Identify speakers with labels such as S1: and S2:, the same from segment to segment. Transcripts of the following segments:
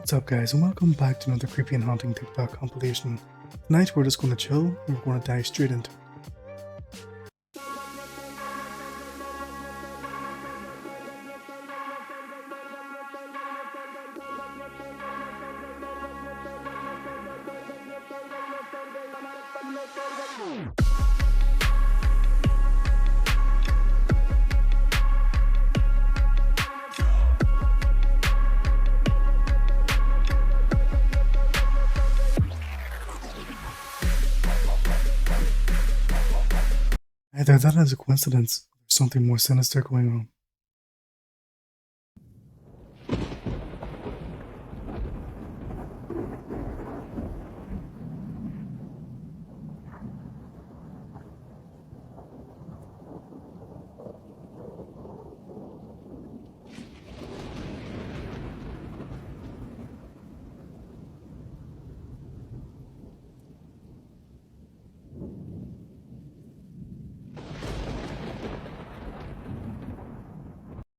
S1: What's up guys, and welcome back to another creepy and haunting TikTok compilation. Tonight we're just going to chill and we're going to dive straight into it. Either that is a coincidence, or there's something more sinister going on.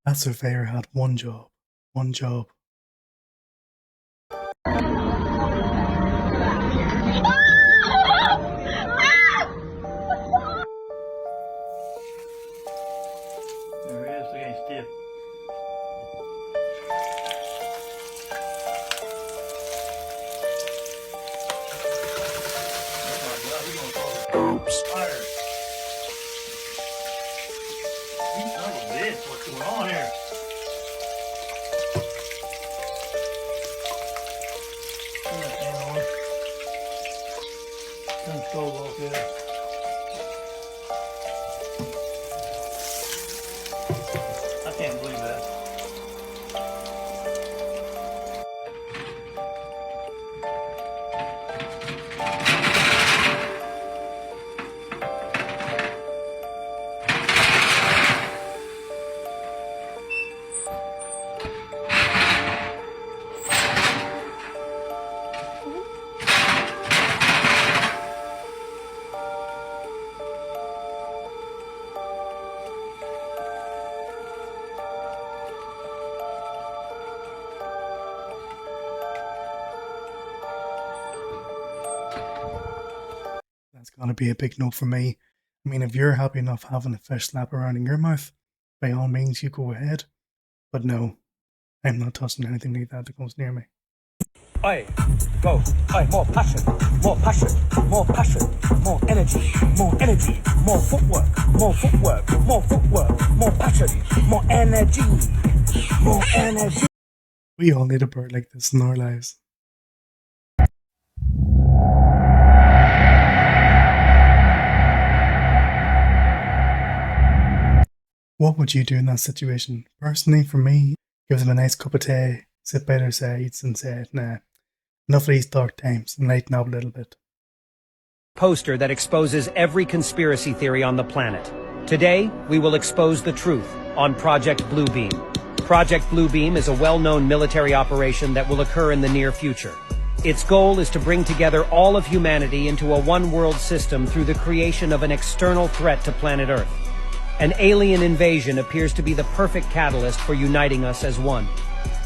S1: That surveyor had one job.
S2: There he is, look at his stiff. Oops. Fire. Son of a bitch, what's going on here? Turn that thing on. Turn the stove off here. I can't believe that.
S1: That's gotta be a big no for me. I mean, if you're happy enough having a fish slap around in your mouth, by all means you go ahead. But no, I'm not touching anything like that comes near me.
S3: Aye, go. Aye, more passion, more passion, more passion, more energy, more energy, more footwork, more footwork, more footwork, more passion, more energy, more energy.
S1: We all need a bird like this in our lives. What would you do in that situation? Personally, for me, give them a nice cup of tea, sit by their sides and say, nah, enough of these dark times and lighten up a little bit.
S4: Poster that exposes every conspiracy theory on the planet. Today, we will expose the truth on Project Bluebeam. Project Bluebeam is a well-known military operation that will occur in the near future. Its goal is to bring together all of humanity into a one-world system through the creation of an external threat to planet Earth. An alien invasion appears to be the perfect catalyst for uniting us as one.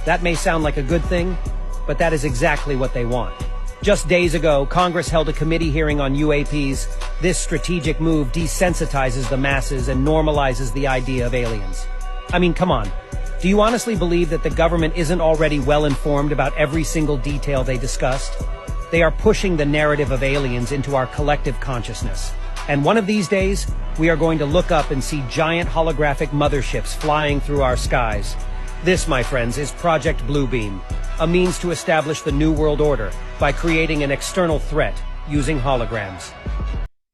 S4: That may sound like a good thing, but that is exactly what they want. Just days ago, Congress held a committee hearing on UAPs. This strategic move desensitizes the masses and normalizes the idea of aliens. I mean, come on. Do you honestly believe that the government isn't already well informed about every single detail they discussed? They are pushing the narrative of aliens into our collective consciousness. And one of these days, we are going to look up and see giant holographic motherships flying through our skies. This, my friends, is Project Bluebeam, a means to establish the New World Order by creating an external threat using holograms.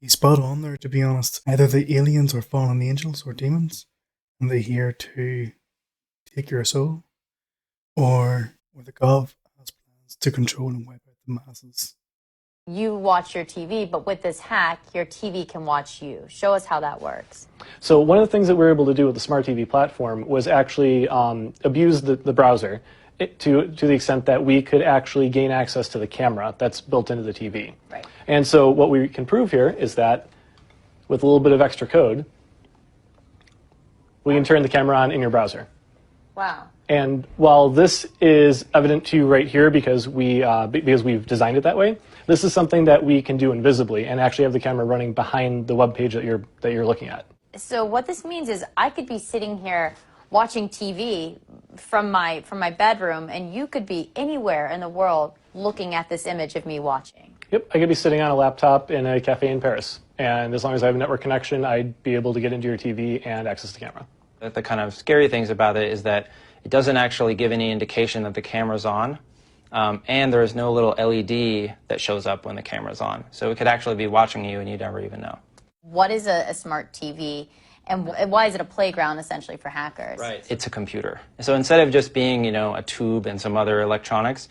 S1: He's spot on there, to be honest. Either the aliens are fallen angels or demons, and they're here to take your soul, or the Gov has plans to control and wipe out the masses.
S5: You watch your TV, but with this hack, your TV can watch you. Show us how that works.
S6: So one of the things that we were able to do with the Smart TV platform was actually abuse the browser to the extent that we could actually gain access to the camera that's built into the TV.
S5: Right.
S6: And so what we can prove here is that with a little bit of extra code, we can turn the camera on in your browser.
S5: Wow.
S6: And while this is evident to you right here because we've designed it that way, this is something that we can do invisibly and actually have the camera running behind the web page that you're looking at.
S5: So what this means is I could be sitting here watching TV from my bedroom, and you could be anywhere in the world looking at this image of me watching.
S6: Yep, I could be sitting on a laptop in a cafe in Paris, and as long as I have a network connection, I'd be able to get into your TV and access the camera.
S7: The kind of scary things about it is that it doesn't actually give any indication that the camera's on, and there's no little LED that shows up when the camera's on. So it could actually be watching you and you never even know.
S5: What is a smart TV, and why is it a playground essentially for hackers?
S7: Right. It's a computer. So instead of just being, a tube and some other electronics,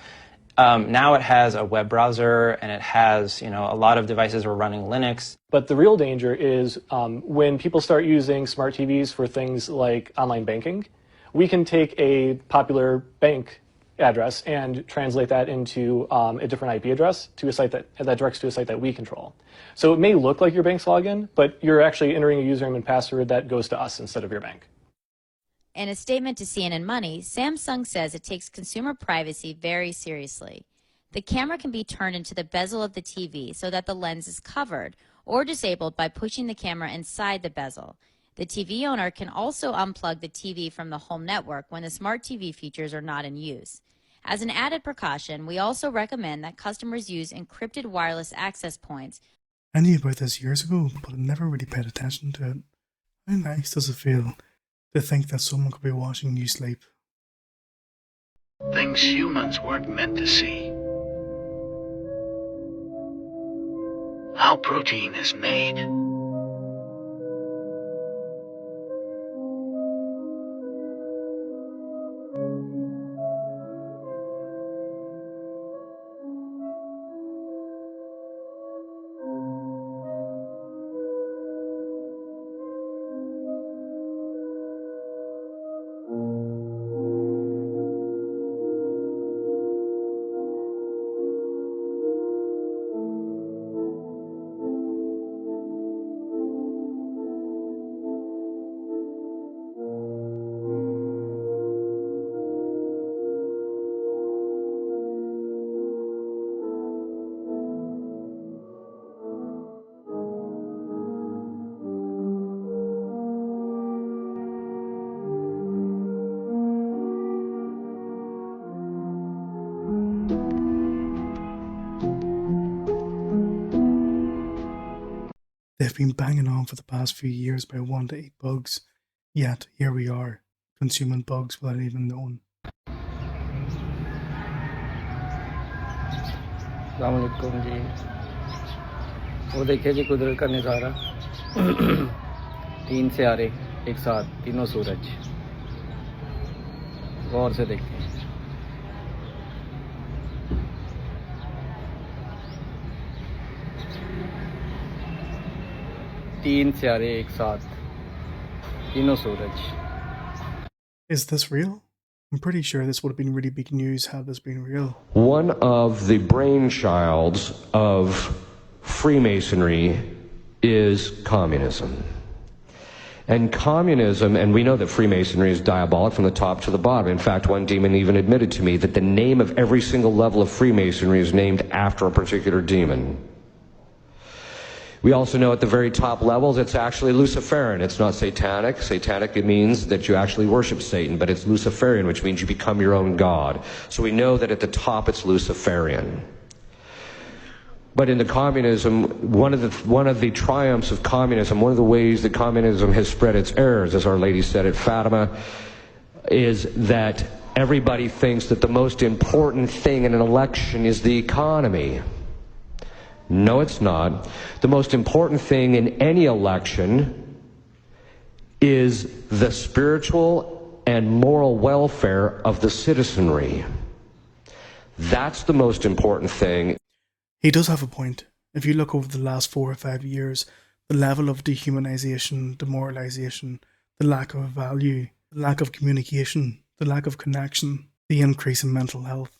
S7: now it has a web browser and it has, a lot of devices were running Linux.
S6: But the real danger is when people start using smart TVs for things like online banking, we can take a popular bank address and translate that into a different IP address to a site that directs to a site that we control. So it may look like your bank's login, but you're actually entering a username and password that goes to us instead of your bank.
S8: In a statement to CNN Money, Samsung says it takes consumer privacy very seriously. The camera can be turned into the bezel of the TV so that the lens is covered or disabled by pushing the camera inside the bezel. The TV owner can also unplug the TV from the home network when the smart TV features are not in use. As an added precaution, we also recommend that customers use encrypted wireless access points.
S1: I knew about this years ago, but I never really paid attention to it. How nice does it feel to think that someone could be watching you sleep?
S9: Things humans weren't meant to see. How protein is made.
S1: They've been banging on for the past few years by wanting to eat bugs, yet here we are, consuming bugs without even knowing.
S10: अस्सलामुअलैकुम जी। वो देखिए जी कुदरत का नज़ारा। 3 सियारे एक साथ, तीनों सूरज। गौर से देखिए। तीन सियारे एक साथ, तीनों सूरज।
S1: Is this real? I'm pretty sure this would have been really big news had this been real.
S11: One of the brainchilds of Freemasonry is communism. And communism, and we know that Freemasonry is diabolic from the top to the bottom. In fact, one demon even admitted to me that the name of every single level of Freemasonry is named after a particular demon. We also know at the very top levels it's actually Luciferian. It's not satanic. Satanic, it means that you actually worship Satan, but it's Luciferian, which means you become your own god. So we know that at the top it's Luciferian. But in the communism, one of the triumphs of communism, one of the ways that communism has spread its errors, as Our Lady said at Fatima, is that everybody thinks that the most important thing in an election is the economy. No, it's not. The most important thing in any election is the spiritual and moral welfare of the citizenry. That's the most important thing.
S1: He does have a point. If you look over the last 4 or 5 years, the level of dehumanization, demoralization, the lack of value, the lack of communication, the lack of connection, the increase in mental health,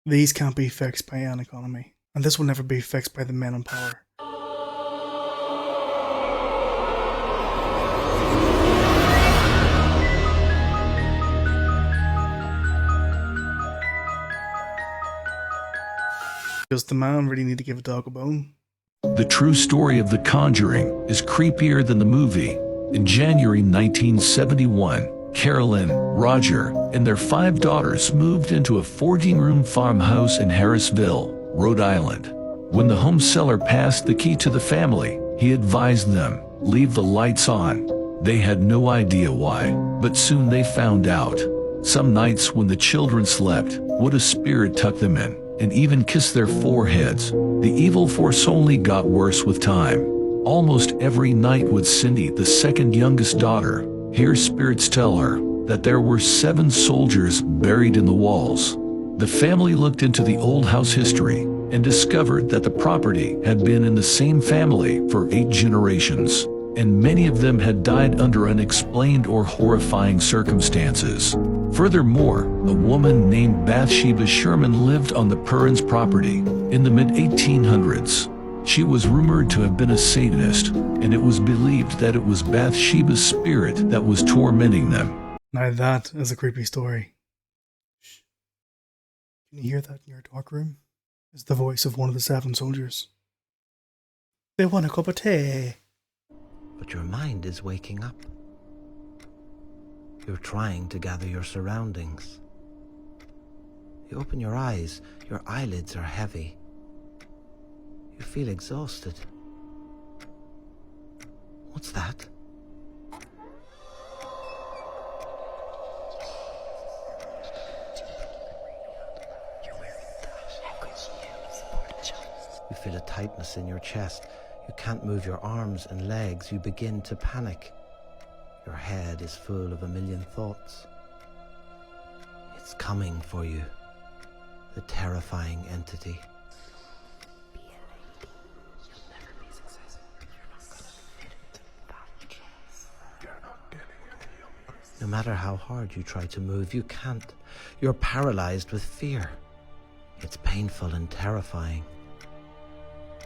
S1: these can't be fixed by an economy. And this will never be fixed by the men in power. Does the man really need to give a dog a bone?
S12: The true story of The Conjuring is creepier than the movie. In January 1971, Carolyn, Roger, and their 5 daughters moved into a 14-room farmhouse in Harrisville, Rhode Island. When the home seller passed the key to the family, he advised them, "Leave the lights on." They had no idea why, but soon they found out. Some nights when the children slept, would a spirit tuck them in and even kiss their foreheads. The evil force only got worse with time. Almost every night would Cindy, the second youngest daughter, hear spirits tell her that there were 7 soldiers buried in the walls. The family looked into the old house history and discovered that the property had been in the same family for 8 generations, and many of them had died under unexplained or horrifying circumstances. Furthermore, a woman named Bathsheba Sherman lived on the Perrins property in the mid-1800s. She was rumored to have been a Satanist, and it was believed that it was Bathsheba's spirit that was tormenting them.
S1: Now that is a creepy story. Shh. Can you hear that in your dark room? It's the voice of one of the 7 soldiers. They want a cup of tea.
S13: But your mind is waking up. You're trying to gather your surroundings. You open your eyes, your eyelids are heavy. You feel exhausted. What's that? You feel a tightness in your chest. You can't move your arms and legs. You begin to panic. Your head is full of a million thoughts. It's coming for you, the terrifying entity. No matter how hard you try to move, you can't. You're paralyzed with fear. It's painful and terrifying.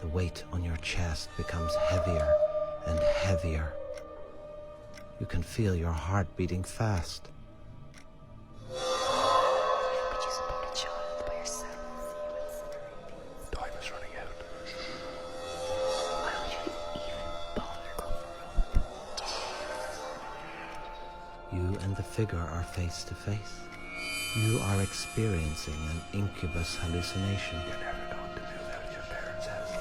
S13: The weight on your chest becomes heavier and heavier. You can feel your heart beating fast.
S9: Time is running out.
S14: Why would you even bother going
S13: You and the figure are face to face. You are experiencing an incubus hallucination.
S9: You're never going to move out of your parents' house.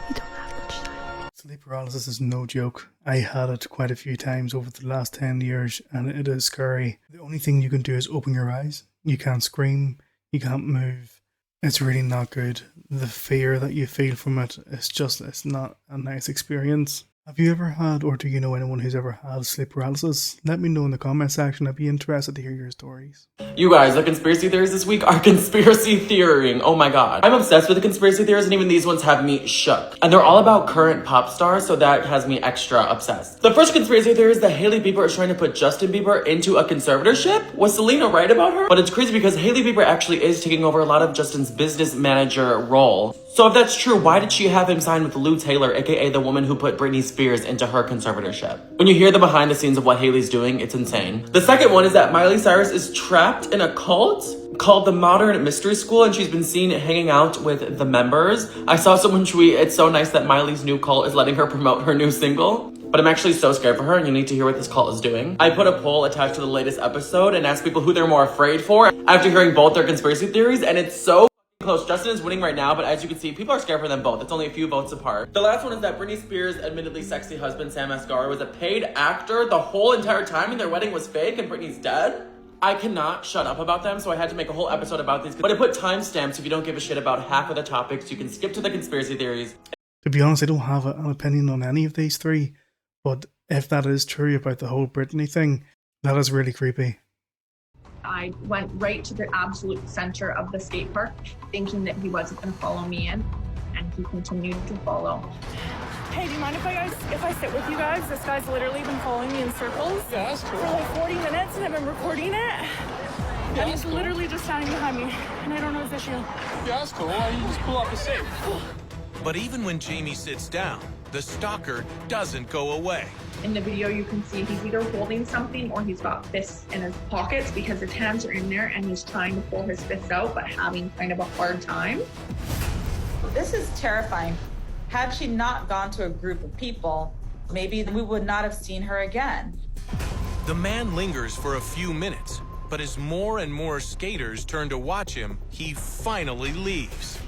S14: You don't have much time.
S1: Sleep paralysis is no joke. I had it quite a few times over the last 10 years and it is scary. The only thing you can do is open your eyes. You can't scream. You can't move. It's really not good. The fear that you feel from it, it's not a nice experience. Have you ever had, or do you know anyone who's ever had sleep paralysis? Let me know in the comment section. I'd be interested to hear your stories.
S15: You guys, the conspiracy theories this week are conspiracy theorying. Oh my god. I'm obsessed with the conspiracy theories and even these ones have me shook. And they're all about current pop stars, so that has me extra obsessed. The first conspiracy theory is that Hailey Bieber is trying to put Justin Bieber into a conservatorship. Was Selena right about her? But it's crazy because Hailey Bieber actually is taking over a lot of Justin's business manager role. So if that's true, why did she have him sign with Lou Taylor, aka the woman who put Britney Spears into her conservatorship? When you hear the behind the scenes of what Hailey's doing, it's insane. The second one is that Miley Cyrus is trapped in a cult called the Modern Mystery School, and she's been seen hanging out with the members. I saw someone tweet, "It's so nice that Miley's new cult is letting her promote her new single." But I'm actually so scared for her, and you need to hear what this cult is doing. I put a poll attached to the latest episode and asked people who they're more afraid for after hearing both their conspiracy theories, and it's so close. Justin is winning right now, but as you can see, people are scared for them both. It's only a few votes apart. The last one is that Britney Spears' admittedly sexy husband, Sam Asghari, was a paid actor the whole entire time and their wedding was fake and Britney's dead. I cannot shut up about them, so I had to make a whole episode about these. But I put timestamps if you don't give a shit about half of the topics. You can skip to the conspiracy theories.
S1: To be honest, I don't have an opinion on any of these three, but if that is true about the whole Britney thing, that is really creepy.
S16: I went right to the absolute center of the skate park, thinking that he wasn't going to follow me in, and he continued to follow.
S17: Hey, do you mind if I sit with you guys? This guy's literally been following me in circles for like 40 minutes, and I've been recording it. And he's literally just standing behind me, and I don't know his issue.
S18: Yeah, that's cool. Why don't you just pull up the safe? But even when Jamie sits down, the stalker doesn't go away.
S16: In the video, you can see he's either holding something or he's got fists in his pockets because his hands are in there and he's trying to pull his fists out, but having kind of a hard time.
S19: This is terrifying. Had she not gone to a group of people, maybe we would not have seen her again.
S18: The man lingers for a few minutes, but as more and more skaters turn to watch him, he finally leaves.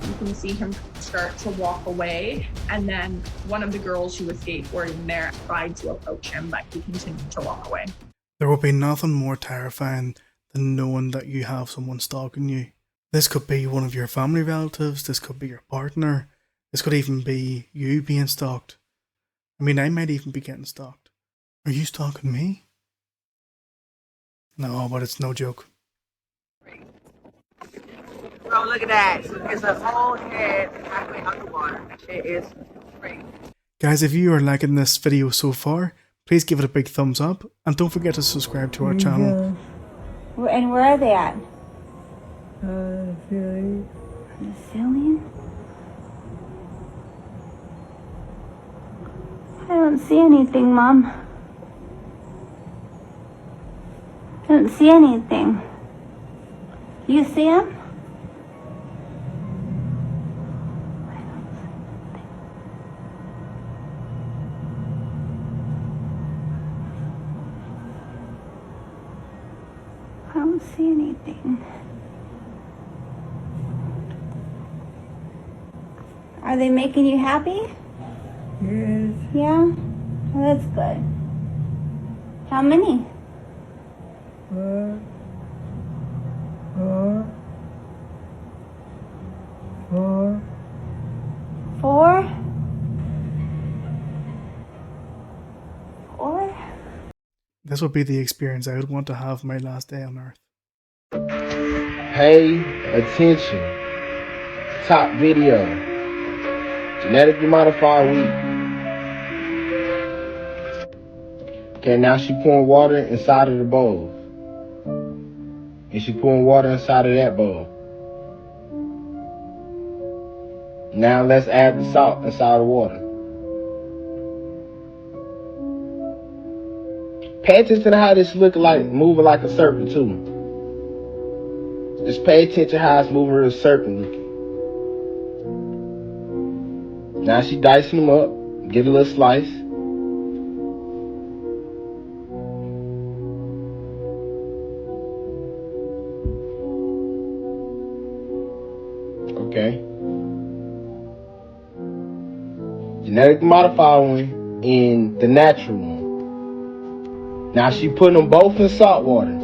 S16: You can see him start to walk away, and then one of the girls who was skateboarding there tried to approach him, but he continued to walk away.
S1: There will be nothing more terrifying than knowing that you have someone stalking you. This could be one of your family relatives, this could be your partner, this could even be you being stalked. I mean, I might even be getting stalked. Are you stalking me? No, but it's no joke.
S20: So look at that. It's a whole head halfway underwater. It is great.
S1: Guys, if you are liking this video so far, please give it a big thumbs up and don't forget to subscribe to our channel.
S8: And where are they at?
S14: Ceiling.
S8: The ceiling? I don't see anything, Mom. I don't see anything. You see him? I don't see anything. Are they making you happy?
S14: Yes.
S8: Yeah? Well, that's good. How many?
S14: Four.
S8: 4? 4?
S1: This would be the experience I would want to have my last day on Earth.
S21: Pay attention. Top video. Genetically modified wheat. Okay, now she pouring water inside of the bowl. And she pouring water inside of that bowl. Now let's add the salt inside the water. Pay attention to how this look like, moving like a serpent too. Just pay attention how it's moving real serpent looking. Now she dicing them up, get a little slice. Okay. Genetically modified one and the natural one. Now she putting them both in salt water.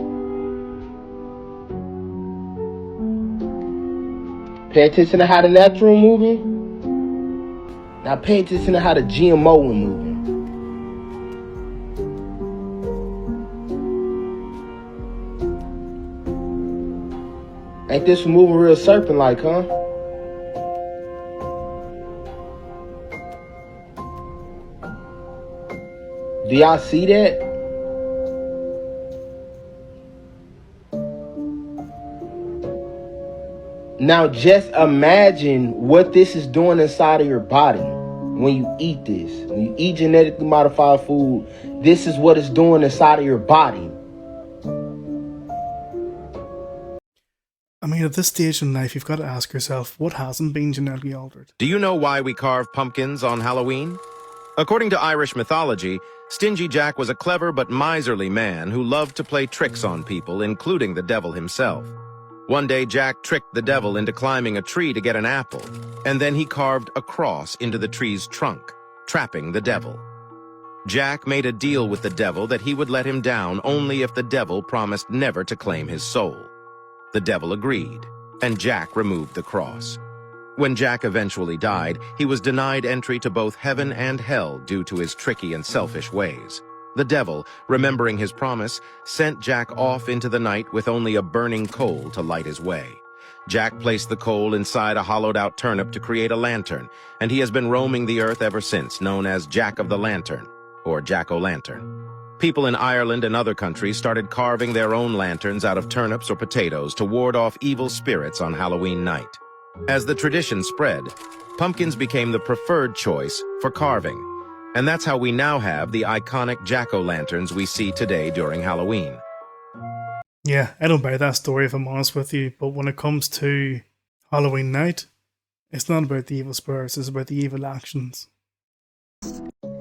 S21: Pay attention to how the natural one moving. Now pay attention to how the GMO one moving. Ain't this one moving real serpent-like, huh? Do y'all see that? Now just imagine what this is doing inside of your body when you eat this. When you eat genetically modified food, this is what it's doing inside of your body.
S1: I mean, at this stage in life, you've got to ask yourself, what hasn't been genetically altered?
S22: Do you know why we carve pumpkins on Halloween? According to Irish mythology, Stingy Jack was a clever but miserly man who loved to play tricks on people, including the devil himself. One day, Jack tricked the devil into climbing a tree to get an apple, and then he carved a cross into the tree's trunk, trapping the devil. Jack made a deal with the devil that he would let him down only if the devil promised never to claim his soul. The devil agreed, and Jack removed the cross. When Jack eventually died, he was denied entry to both heaven and hell due to his tricky and selfish ways. The devil, remembering his promise, sent Jack off into the night with only a burning coal to light his way. Jack placed the coal inside a hollowed-out turnip to create a lantern, and he has been roaming the earth ever since, known as Jack of the Lantern, or Jack-o'-lantern. People in Ireland and other countries started carving their own lanterns out of turnips or potatoes to ward off evil spirits on Halloween night. As the tradition spread, pumpkins became the preferred choice for carving. And that's how we now have the iconic jack-o'-lanterns we see today during Halloween.
S1: Yeah, I don't buy that story if I'm honest with you, but when it comes to Halloween night, it's not about the evil spirits, it's about the evil actions.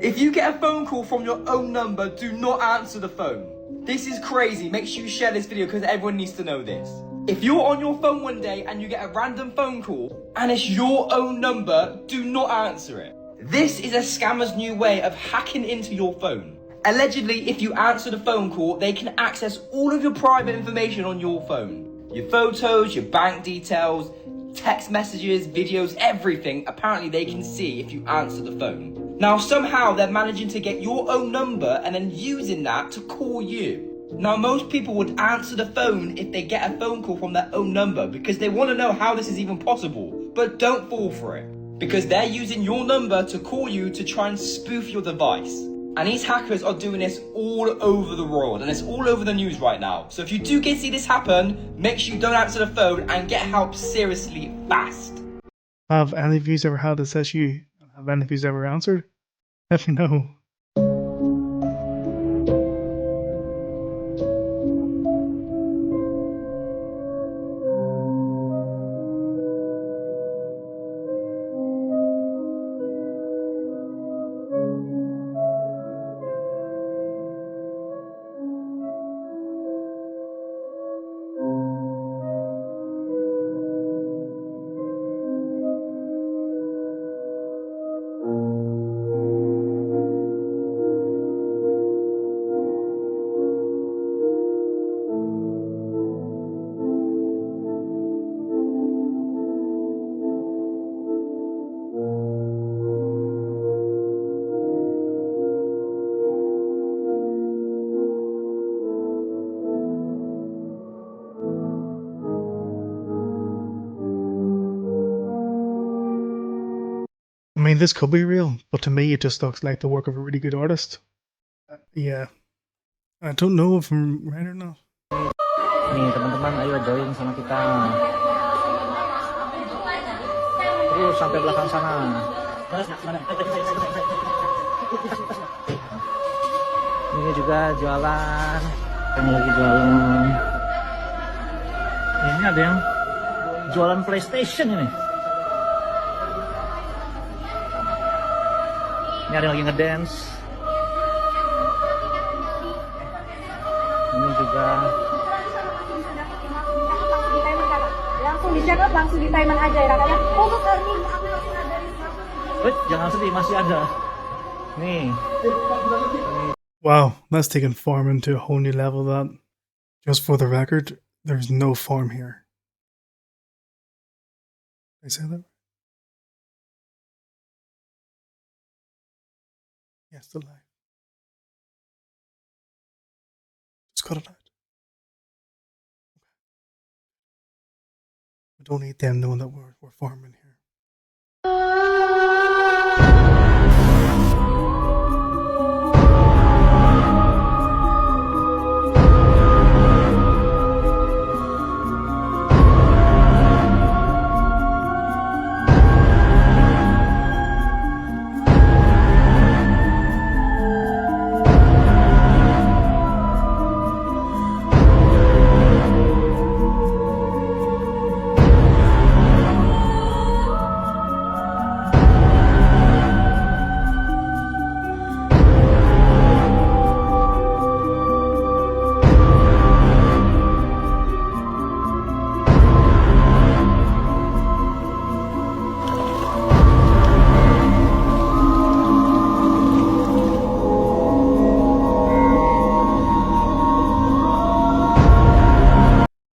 S2: If you get a phone call from your own number, do not answer the phone. This is crazy. Make sure you share this video because everyone needs to know this. If you're on your phone one day and you get a random phone call and it's your own number, do not answer it. This is a scammer's new way of hacking into your phone. Allegedly, if you answer the phone call, they can access all of your private information on your phone. Your photos, your bank details, text messages, videos, everything. Apparently they can see if you answer the phone. Now somehow they're managing to get your own number and then using that to call you. Now most people would answer the phone if they get a phone call from their own number because they want to know how this is even possible. But don't fall for it, because they're using your number to call you to try and spoof your device. And these hackers are doing this all over the world, and it's all over the news right now. So if you do get to see this happen, make sure you don't answer the phone and get help seriously fast.
S1: Have any of you ever had this issue? Have any of you ever answered? Let me know. I mean, this could be real, but to me it just looks like the work of a really good artist. Yeah. I don't know if I'm right or not.
S10: Nih teman-teman, ayo join sama kita. Terus sampai belakang sana. Ini juga jualan. Yang lagi jualan. Ini ada yang jualan PlayStation ini. Ini ada yang lagi ngedance. Ini juga
S3: langsung di share up, langsung di timer aja ya kakaknya. Untuk earning aku langsung ada di
S10: jangan sedih, masih ada. Nih.
S1: Wow, that's taking farming to a whole new level. That, just for the record, there's no farm here. Did I say that? Yes, the light. Just cut it out. We don't need them knowing that we're farming here.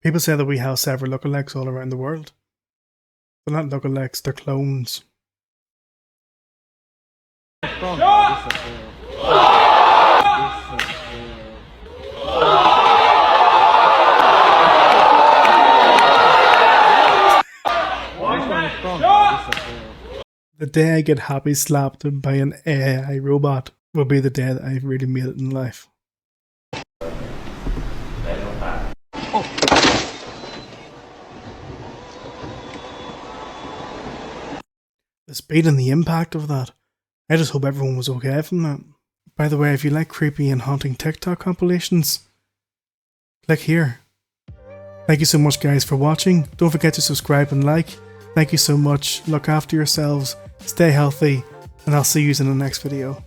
S1: People say that we have several lookalikes all around the world. They're not lookalikes, they're clones. The day I get happy slapped by an AI robot will be the day that I've really made it in life. the speed and the impact of that. I just hope everyone was okay from that. By the way, if you like creepy and haunting TikTok compilations, click here. Thank you so much guys for watching. Don't forget to subscribe and like. Thank you so much. Look after yourselves, stay healthy, and I'll see you in the next video.